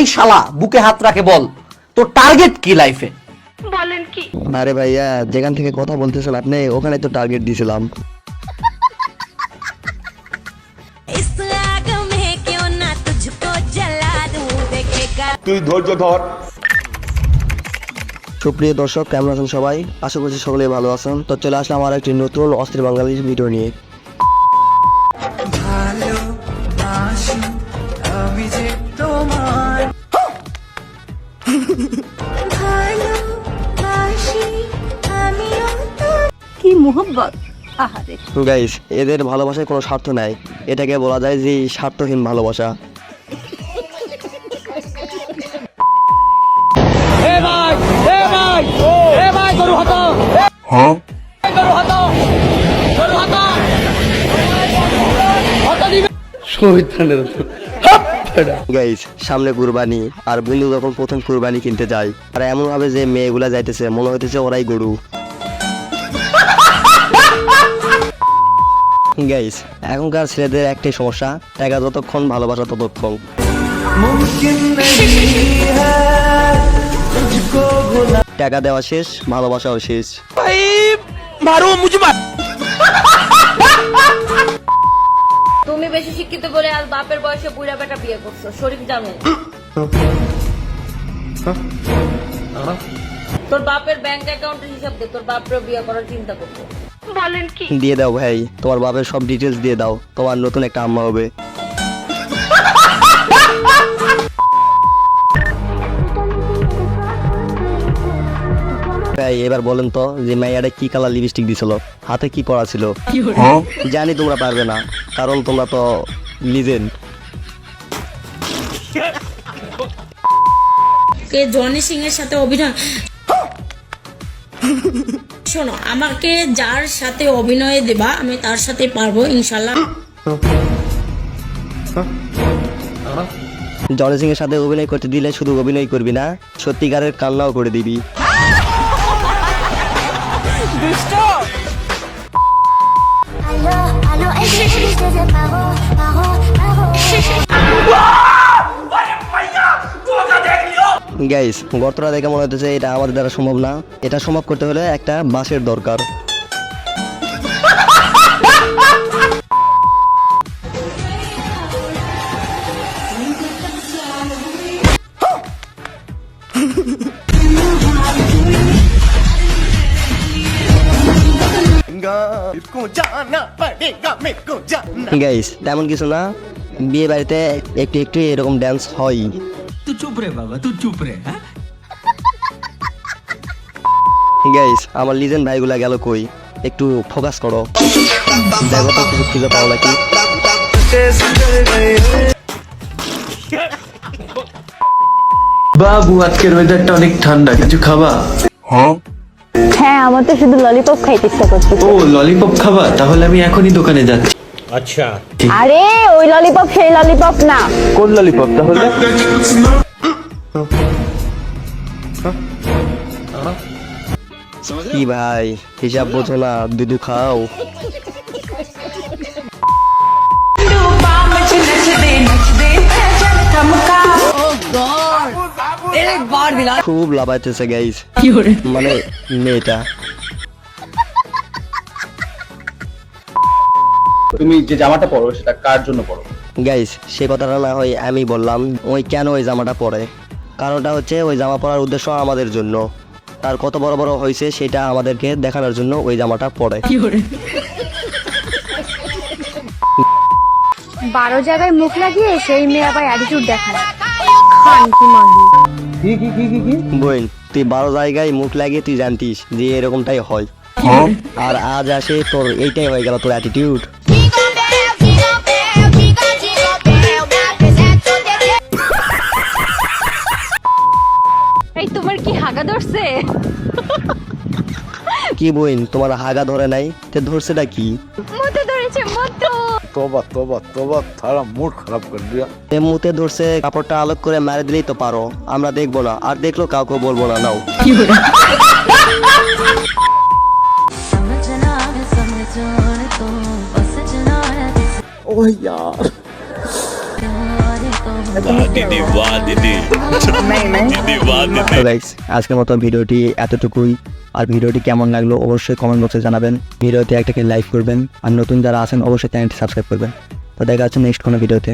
এই শালা বুকে হাত রাখে বল তোর টার্গেট কি লাইফে? বলেন কি? আরে ভাইয়া যেখান থেকে কথা বলতেছেন আপনি ওখানে তো টার্গেট দিয়েছিলাম। তুই ধৈর্য ধর। সুপ্রিয় দর্শক, কেমন আছেন সবাই? আশা করছি সকলেই ভালো আছেন। তো চলে আসলাম আমার একটি নতুন অস্থির বাঙালি ভিডিও নিয়ে। কি মোহব্বত! আহারে গাইস, এদের ভালোবাসায় কোনো স্বার্থ নাই, এটাকে বলা যায় যে স্বার্থহীন ভালোবাসা। গাইস, সামনে কুরবানি, আর বন্ধু যখন প্রথম কুরবানি কিনতে যায় আর এমন ভাবে যে মেয়েগুলা যাইতেছে মনে হইতেছে ওরাই গরু। গাইস, এখনকার ছেলেদের একটাই সমস্যা, টাকা যতক্ষণ ভালোবাসা ততক্ষণ। টাকা দেওয়া শেষ, ভালোবাসাও শেষ। তুমি বেশি শিক্ষিত বলে আজ বাপের বয়সে বুড়া বেটা বিয়ে করছো, শরীফ জানো? তোর বাপের ব্যাংক অ্যাকাউন্টের হিসাব দে, তোর বাপরে বিয়ে করার চিন্তা করবো। বলেন কি? দিয়ে দাও ভাই, তোমার বাপের সব ডিটেলস দিয়ে দাও, তোমার নতুন একটা আম্মা হবে। ভাই এবার বলেন তো যে মাইয়াটা কি কালার লিপস্টিক দিছিল, হাতে কি পরা ছিল? জানি তোমরা পারবে না, কারণ তোমরা তো লিজেন্ড। জনি সিং এর সাথে অভিনয়, শোনো, আমাকে যার সাথে অভিনয় দেবা আমি তার সাথে পারবো ইনশাল্লাহ। জনি সিং এর সাথে অভিনয় করতে দিলে শুধু অভিনয় করবি না, সত্যিকারের কান্নাও করে দিবি। গাইস, গর্তটা দেখে মনে হতেছে এটা আমাদের দ্বারা সম্ভব না, এটা সম্ভব করতে হলে একটা বাঁশের দরকার। গাইস, তেমন কিছু না, বিয়ে বাড়িতে একটু একটু এরকম ড্যান্স হয়। तू चुप रे बाबा, तू चुप रे। গাইস, আমার লিজেন্ড ভাইগুলা গেল কই? একটু ফোকাস করো, দেখো তো কিছু খুঁজে পাও নাকি। বাবু আজকের ওয়েদারটা অনেক ঠান্ডা, কিছু খাবা? হ্যাঁ, আমার তো শুধু ললিপপ খাইতে ইচ্ছা করছে। ও ললিপপ খাবা? তাহলে আমি এখনই দোকানে যাচ্ছি। আরে ওই ললিপপ সেই ললিপপ না। কোন ললিপপ তাহলে? কি ভাই, হিসাব বোঝো না, দুধু খাও। খুব লাভাইতেছে গাইস, মানে মেয়েটা। তুমি যে জামাটা পরো সেটা কার জন্য পরো? গাইস, সে কথাটা না হয় আমি বললাম, ওই কেন ওই জামাটা পরে, কারণটা হচ্ছে ওই জামা পরার উদ্দেশ্য আমাদের জন্য, তার কত বড় বড় হয়েছে সেটা আমাদেরকে দেখানোর জন্য ওই জামাটা পরে। 12 জায়গায় মুখ লাগিয়ে সেই মেয়ে আবার অ্যাটিটিউড দেখায়। বোন, তুই 12 জায়গায় মুখ লাগিয়ে তুই জানতিস যে এরকমটাই হয়, আর আজ আসে তোর এইটাই হয়ে গেল তোর অ্যাটিটিউড। এই তোমার কি হাগা ধরছে? কি বোন, তোমার হাগা ধরে নাই, তে ধরছেটা কি? মতো ধরেছে মতো। তোবা তোবা তোবা, তারা মুড খারাপ করে দিয়া। তে মুতে ধরছে, কাপড়টা আলোক করে মারে দিলেই তো পারো, আমরা দেখবো না, আর দেখলো কাউকে বলবো না। নাও। ও ইয়ার তো গাইস আজকের মতো ভিডিওটি এতটুকুই। আর ভিডিওটি কেমন লাগলো অবশ্যই কমেন্ট বক্সে জানাবেন। ভিডিওতে একটাকে লাইক করবেন, আর নতুন যারা আছেন অবশ্যই চ্যানেলটি সাবস্ক্রাইব করবেন। তো দেখা হচ্ছে নেক্সট কোনো ভিডিওতে।